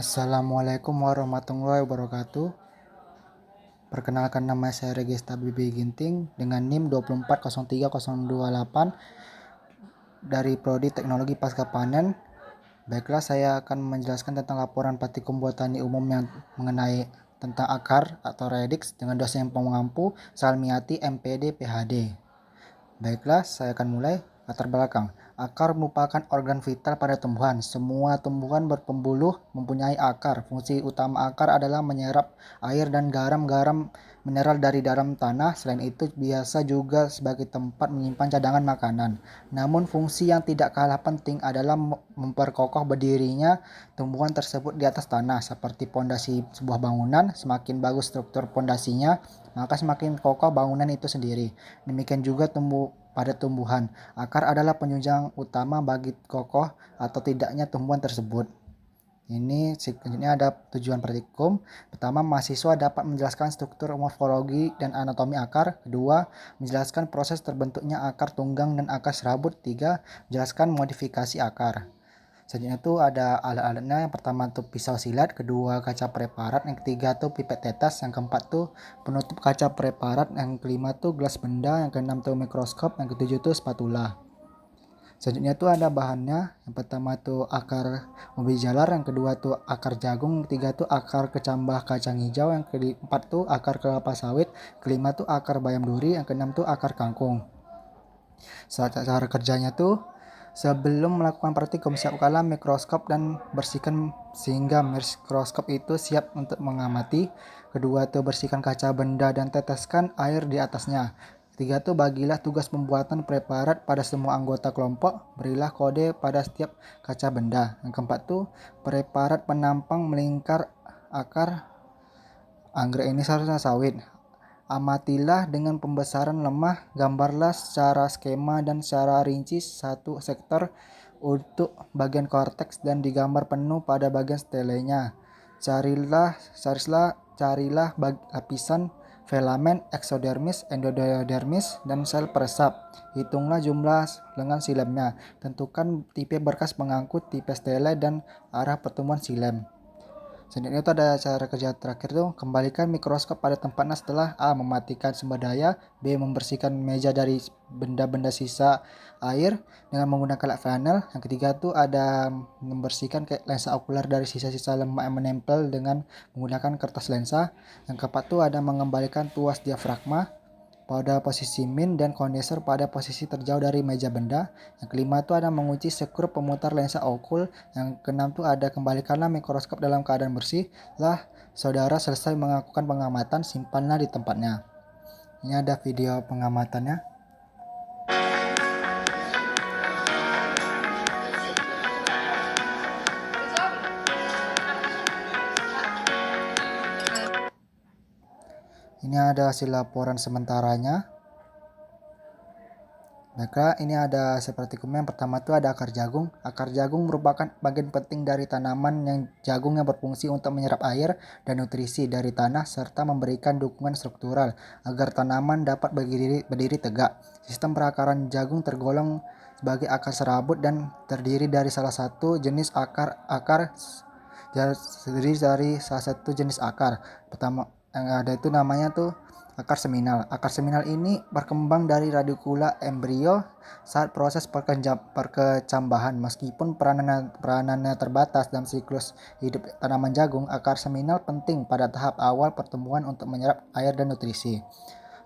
Assalamualaikum warahmatullahi wabarakatuh. Perkenalkan, nama saya Regista Bibi Ginting dengan NIM 2403028 dari Prodi Teknologi Pasca Panen. Baiklah, saya akan menjelaskan tentang laporan praktikum botani umum yang mengenai tentang akar atau radix dengan dosen pengampu Salmiati MPD PhD. Baiklah, saya akan mulai. Latar belakang. Akar merupakan organ vital pada tumbuhan. Semua tumbuhan berpembuluh mempunyai akar. Fungsi utama akar adalah menyerap air dan garam-garam mineral dari dalam tanah. Selain itu, biasa juga sebagai tempat menyimpan cadangan makanan. Namun, fungsi yang tidak kalah penting adalah memperkokoh berdirinya tumbuhan tersebut di atas tanah. Seperti pondasi sebuah bangunan, semakin bagus struktur pondasinya, maka semakin kokoh bangunan itu sendiri. Demikian juga pada tumbuhan. Akar adalah penunjang utama bagi kokoh atau tidaknya tumbuhan tersebut. Ini ada tujuan praktikum. Pertama, mahasiswa dapat menjelaskan struktur morfologi dan anatomi akar. Kedua, menjelaskan proses terbentuknya akar tunggang dan akar serabut. Tiga, menjelaskan modifikasi akar. Selanjutnya itu ada alat-alatnya. Yang pertama tuh pisau silat, kedua kaca preparat, yang ketiga tuh pipet tetes, yang keempat tuh penutup kaca preparat, yang kelima tuh gelas benda, yang keenam tuh mikroskop, yang ketujuh tuh spatula. Selanjutnya tuh ada bahannya. Yang pertama tuh akar ubi jalar, yang kedua tuh akar jagung, yang ketiga tuh akar kecambah kacang hijau, yang keempat tuh akar kelapa sawit, kelima tuh akar bayam duri, yang keenam tuh akar kangkung. Cara kerjanya tuh, sebelum melakukan praktikum, siapkanlah mikroskop dan bersihkan sehingga mikroskop itu siap untuk mengamati. Kedua tuh bersihkan kaca benda dan teteskan air di atasnya. Ketiga tuh bagilah tugas pembuatan preparat pada semua anggota kelompok. Berilah kode pada setiap kaca benda. Yang keempat tuh preparat penampang melingkar akar anggrek ini seharusnya sawit. Amatilah dengan pembesaran lemah, gambarlah secara skema dan secara rinci satu sektor untuk bagian korteks dan digambar penuh pada bagian stelenya. Carilah lapisan filamen, eksodermis, endodermis, dan sel peresap. Hitunglah jumlah lengan silemnya. Tentukan tipe berkas pengangkut, tipe stele, dan arah pertemuan silem. Selanjutnya itu ada cara kerja terakhir tuh, kembalikan mikroskop pada tempatnya setelah A. mematikan sumber daya, B. membersihkan meja dari benda-benda sisa air dengan menggunakan lap panel. Yang ketiga tuh ada membersihkan lensa okuler dari sisa-sisa lemak yang menempel dengan menggunakan kertas lensa. Yang keempat tuh ada mengembalikan tuas diafragma pada posisi min dan kondensor pada posisi terjauh dari meja benda. Yang kelima itu ada mengunci skrup pemutar lensa okul. Yang keenam itu ada kembalikanlah mikroskop dalam keadaan bersih. Lah saudara selesai melakukan pengamatan, simpanlah di tempatnya. Ini ada video pengamatannya. Ini ada hasil laporan sementaranya. Maka ini ada seperti yang pertama itu ada akar jagung. Akar jagung merupakan bagian penting dari tanaman yang jagung yang berfungsi untuk menyerap air dan nutrisi dari tanah serta memberikan dukungan struktural agar tanaman dapat berdiri tegak. Sistem perakaran jagung tergolong sebagai akar serabut dan terdiri dari salah satu jenis akar Pertama yang ada itu namanya tuh akar seminal. Akar seminal ini berkembang dari radikula embrio saat proses perkecambahan. Meskipun peranannya terbatas dalam siklus hidup tanaman jagung, akar seminal penting pada tahap awal pertumbuhan untuk menyerap air dan nutrisi.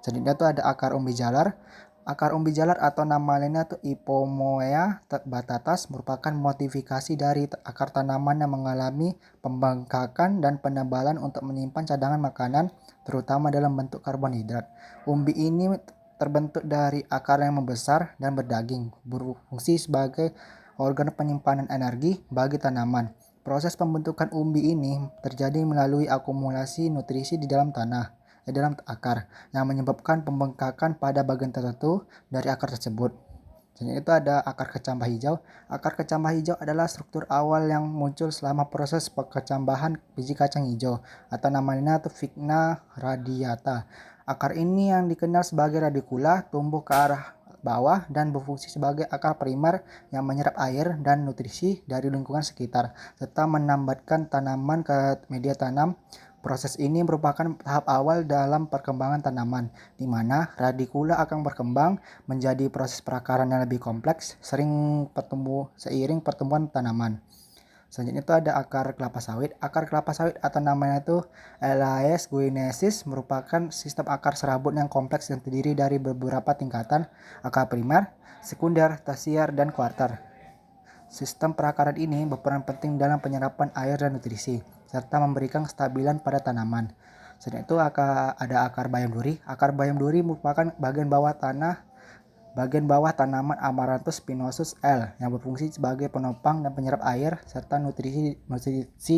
Selanjutnya itu ada akar umbi jalar. Akar umbi jalar atau nama lainnya itu Ipomoea batatas merupakan modifikasi dari akar tanaman yang mengalami pembengkakan dan penebalan untuk menyimpan cadangan makanan, terutama dalam bentuk karbohidrat. Umbi ini terbentuk dari akar yang membesar dan berdaging, berfungsi sebagai organ penyimpanan energi bagi tanaman. Proses pembentukan umbi ini terjadi melalui akumulasi nutrisi di dalam akar yang menyebabkan pembengkakan pada bagian tertentu dari akar tersebut. Selanjutnya itu ada akar kecambah hijau. Akar kecambah hijau adalah struktur awal yang muncul selama proses perkecambahan biji kacang hijau atau namanya itu Vigna radiata. Akar ini yang dikenal sebagai radikula tumbuh ke arah bawah dan berfungsi sebagai akar primer yang menyerap air dan nutrisi dari lingkungan sekitar, serta menambatkan tanaman ke media tanam. Proses ini merupakan tahap awal dalam perkembangan tanaman, di mana radikula akan berkembang menjadi proses perakaran yang lebih kompleks, seiring pertumbuhan tanaman. Selanjutnya itu ada akar kelapa sawit. Akar kelapa sawit atau namanya itu Elaeas guinesis merupakan sistem akar serabut yang kompleks yang terdiri dari beberapa tingkatan akar primer, sekunder, tersier, dan kuarter. Sistem perakaran ini berperan penting dalam penyerapan air dan nutrisi, serta memberikan kestabilan pada tanaman. Selain itu ada akar bayam duri. Akar bayam duri merupakan bagian bawah tanaman Amaranthus spinosus L yang berfungsi sebagai penopang dan penyerap air serta nutrisi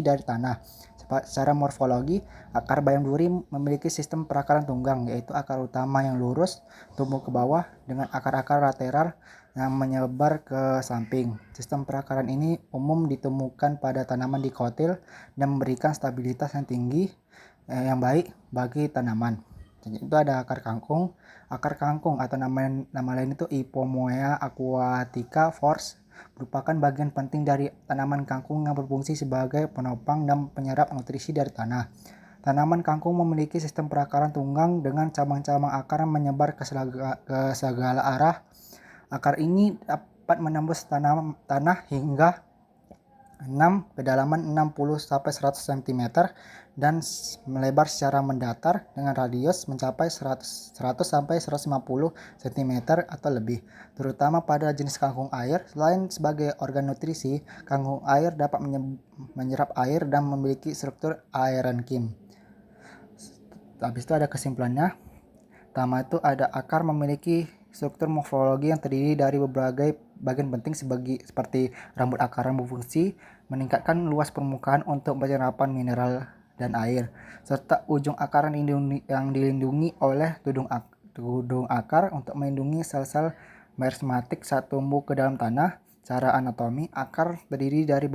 dari tanah. Secara morfologi, akar bayam duri memiliki sistem perakaran tunggang, yaitu akar utama yang lurus tumbuh ke bawah dengan akar-akar lateral yang menyebar ke samping. Sistem perakaran ini umum ditemukan pada tanaman dikotil dan memberikan stabilitas yang tinggi yang baik bagi tanaman. Jadi itu ada akar kangkung. Akar kangkung atau nama lain itu Ipomoea aquatica Force merupakan bagian penting dari tanaman kangkung yang berfungsi sebagai penopang dan penyerap nutrisi dari tanah. Tanaman kangkung memiliki sistem perakaran tunggang dengan cabang-cabang akar yang menyebar ke segala arah. Akar ini dapat menembus tanah hingga kedalaman 60-100 cm dan melebar secara mendatar dengan radius mencapai 100-150 cm atau lebih, terutama pada jenis kangkung air. Selain sebagai organ nutrisi, kangkung air dapat menyerap air dan memiliki struktur aerenkim. Habis itu ada kesimpulannya. Pertama itu ada akar memiliki struktur morfologi yang terdiri dari berbagai bagian penting seperti rambut akar yang berfungsi meningkatkan luas permukaan untuk penyerapan mineral dan air, serta ujung akar yang dilindungi oleh tudung akar untuk melindungi sel-sel merismatik saat tumbuh ke dalam tanah. Secara anatomi, akar terdiri dari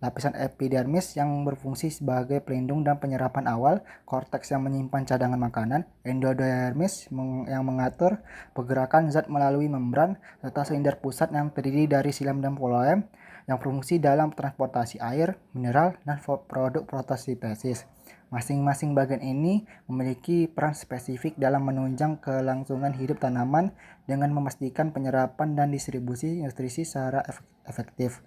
lapisan epidermis yang berfungsi sebagai pelindung dan penyerapan awal, korteks yang menyimpan cadangan makanan, endodermis yang mengatur pergerakan zat melalui membran, serta silinder pusat yang terdiri dari xilem dan phloem yang berfungsi dalam transportasi air, mineral, dan produk fotosintesis. Masing-masing bagian ini memiliki peran spesifik dalam menunjang kelangsungan hidup tanaman dengan memastikan penyerapan dan distribusi nutrisi secara efektif.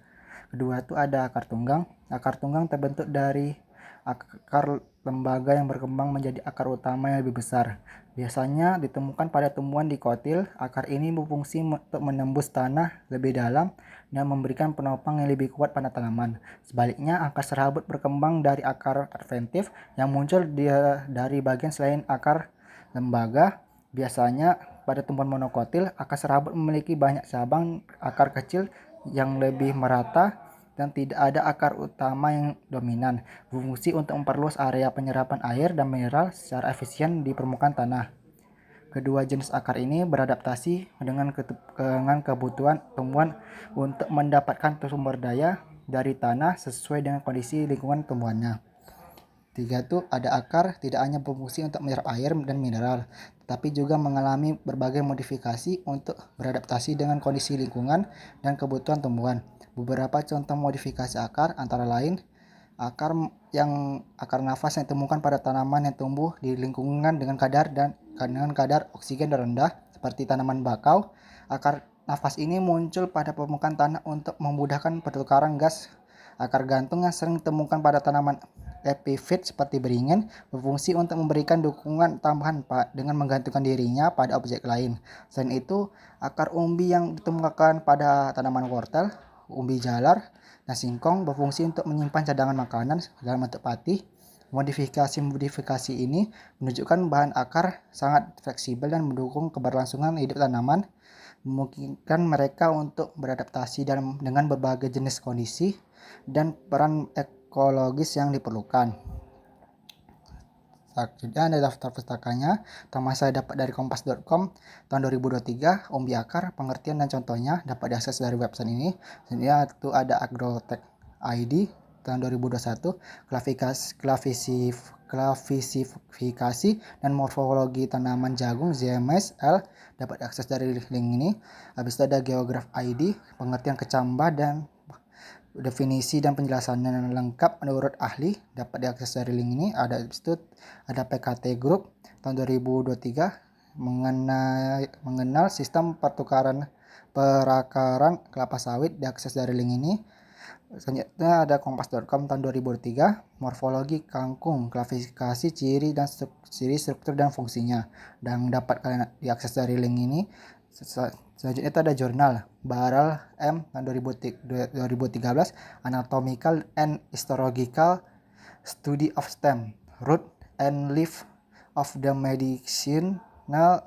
Kedua itu ada akar tunggang. Akar tunggang terbentuk dari akar lembaga yang berkembang menjadi akar utama yang lebih besar. Biasanya ditemukan pada tumbuhan dikotil. Akar ini berfungsi untuk menembus tanah lebih dalam dan memberikan penopang yang lebih kuat pada tanaman. Sebaliknya, akar serabut berkembang dari akar adventif yang muncul dari bagian selain akar lembaga. Biasanya pada tumbuhan monokotil, akar serabut memiliki banyak cabang akar kecil yang lebih merata dan tidak ada akar utama yang dominan, berfungsi untuk memperluas area penyerapan air dan mineral secara efisien di permukaan tanah. Kedua jenis akar ini beradaptasi dengan kebutuhan tumbuhan untuk mendapatkan sumber daya dari tanah sesuai dengan kondisi lingkungan tumbuhannya. Tiga itu ada akar tidak hanya berfungsi untuk menyerap air dan mineral, tetapi juga mengalami berbagai modifikasi untuk beradaptasi dengan kondisi lingkungan dan kebutuhan tumbuhan. Beberapa contoh modifikasi akar antara lain akar nafas yang ditemukan pada tanaman yang tumbuh di lingkungan dengan kadar oksigen rendah seperti tanaman bakau. Akar nafas ini muncul pada permukaan tanah untuk memudahkan pertukaran gas. Akar gantung yang sering ditemukan pada tanaman epifit seperti beringin berfungsi untuk memberikan dukungan tambahan dengan menggantungkan dirinya pada objek lain. Selain itu, akar umbi yang ditemukan pada tanaman wortel, umbi jalar, dan singkong berfungsi untuk menyimpan cadangan makanan dalam bentuk patih. Modifikasi ini menunjukkan bahan akar sangat fleksibel dan mendukung keberlangsungan hidup tanaman, memungkinkan mereka untuk beradaptasi dengan berbagai jenis kondisi dan peran ekologis yang diperlukan. Selanjutnya ada daftar pustakanya. Pertama saya dapat dari kompas.com tahun 2023, umbi akar, pengertian dan contohnya dapat diakses dari website ini. Selanjutnya itu ada agrotech ID. tahun 2021, klasifikasi dan morfologi tanaman jagung ZMSL dapat diakses dari link ini. Habis itu ada geograph ID, pengertian kecambah dan definisi dan penjelasannya lengkap menurut ahli dapat diakses dari link ini. Habis itu ada PKT Group tahun 2023 mengenal sistem perakaran kelapa sawit diakses dari link ini. Selanjutnya ada kompas.com tahun 2003 morfologi kangkung, klasifikasi ciri struktur dan fungsinya, dan dapat kalian diakses dari link ini. Selanjutnya itu ada jurnal Baral M tahun 2013 Anatomical and Histological Study of Stem, Root and Leaf of the Medicinal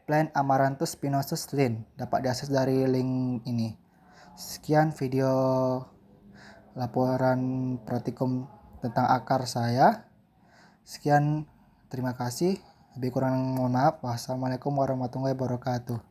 Plant Amaranthus spinosus Linn. Dapat diakses dari link ini. Sekian video laporan praktikum tentang akar saya. Sekian, terima kasih. Lebih kurang mohon maaf. Wassalamualaikum warahmatullahi wabarakatuh.